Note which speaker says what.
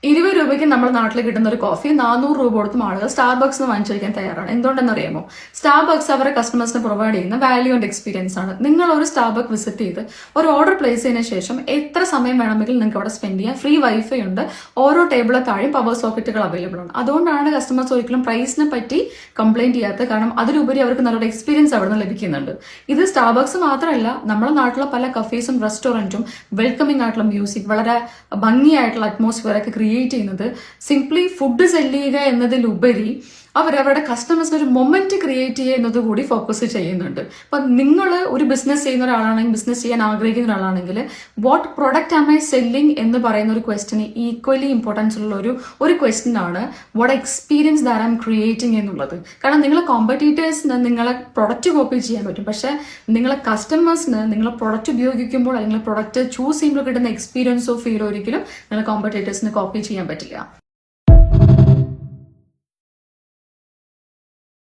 Speaker 1: 20 രൂപയ്ക്ക് നമ്മുടെ നാട്ടിൽ കിട്ടുന്ന ഒരു കോഫി 400 രൂപ കൊടുത്തും ആളുകൾ സ്റ്റാർബക്സ് വാങ്ങിച്ചിരിക്കാൻ തയ്യാറാണ്. എന്തുകൊണ്ടെന്നറിയാമോ? സ്റ്റാർബക്സ് അവരുടെ കസ്റ്റമേഴ്സിന് പ്രൊവൈഡ് ചെയ്യുന്ന വാല്യൂ ആൻഡ് എക്സ്പീരിയൻസ് ആണ്. നിങ്ങൾ ഒരു സ്റ്റാർബക്ക് വിസിറ്റ് ചെയ്ത് ഒരു ഓർഡർ പ്ലേസ് ചെയ്തതിനു ശേഷം എത്ര സമയം വേണമെങ്കിലും നിങ്ങൾക്ക് അവിടെ സ്പെൻഡ് ചെയ്യാം. ഫ്രീ വൈഫൈ ഉണ്ട്. ഓരോ ടേബിളെ താഴെയും പവർ സോക്കറ്റുകൾ അവൈലബിൾ ആണ്. അതുകൊണ്ടാണ് കസ്റ്റമേഴ്സ് ഒരിക്കലും പ്രൈസിനെ പറ്റി കംപ്ലൈന്റ് ചെയ്യാത്തത്. കാരണം അതിലുപരി അവർക്ക് നല്ലൊരു എക്സ്പീരിയൻസ് അവിടെ നിന്ന് ലഭിക്കുന്നുണ്ട്. ഇത് സ്റ്റാർബക്സ് മാത്രമല്ല, നമ്മുടെ നാട്ടിലെ പല കഫേസും റെസ്റ്റോറൻറ്റും വെൽക്കമിംഗ് ആയിട്ടുള്ള മ്യൂസിക്, വളരെ ഭംഗിയായിട്ടുള്ള അറ്റ്മോസ്ഫിയർ ഒക്കെ ക്രിയേറ്റ് ചെയ്യുന്നത് സിംപ്ലി ഫുഡ് സെല്ല് ചെയ്യുക എന്നതിലുപരി അവരവരുടെ കസ്റ്റമേഴ്സിന് ഒരു മൊമെന്റ് ക്രിയേറ്റ് ചെയ്യുക എന്നത് കൂടി ഫോക്കസ് ചെയ്യുന്നുണ്ട്. അപ്പം നിങ്ങൾ ഒരു ബിസിനസ് ചെയ്യുന്ന ഒരാളാണെങ്കിൽ, ബിസിനസ് ചെയ്യാൻ ആഗ്രഹിക്കുന്ന ഒരാളാണെങ്കിൽ, what product am I selling എന്ന് പറയുന്ന ഒരു ക്വസ്റ്റിന് ഈക്വലി ഇമ്പോർട്ടൻസ് ഉള്ള ഒരു ക്വസ്റ്റ്യൻ ആണ് what experience that I M creating എന്നുള്ളത്. കാരണം നിങ്ങളെ കോമ്പറ്റീറ്റേഴ്സിന് നിങ്ങളെ പ്രൊഡക്റ്റ് കോപ്പി ചെയ്യാൻ പറ്റും, പക്ഷെ നിങ്ങളെ കസ്റ്റമേഴ്സിന് നിങ്ങൾ പ്രൊഡക്റ്റ് ഉപയോഗിക്കുമ്പോൾ അല്ലെങ്കിൽ പ്രൊഡക്റ്റ് ചൂസ് ചെയ്യുമ്പോൾ കിട്ടുന്ന എക്സ്പീരിയൻസോ ഫീലോ ഒരിക്കലും നിങ്ങളെ കോമ്പറ്റീറ്റേഴ്സിന് കോപ്പി ചെയ്യാൻ പറ്റില്ല.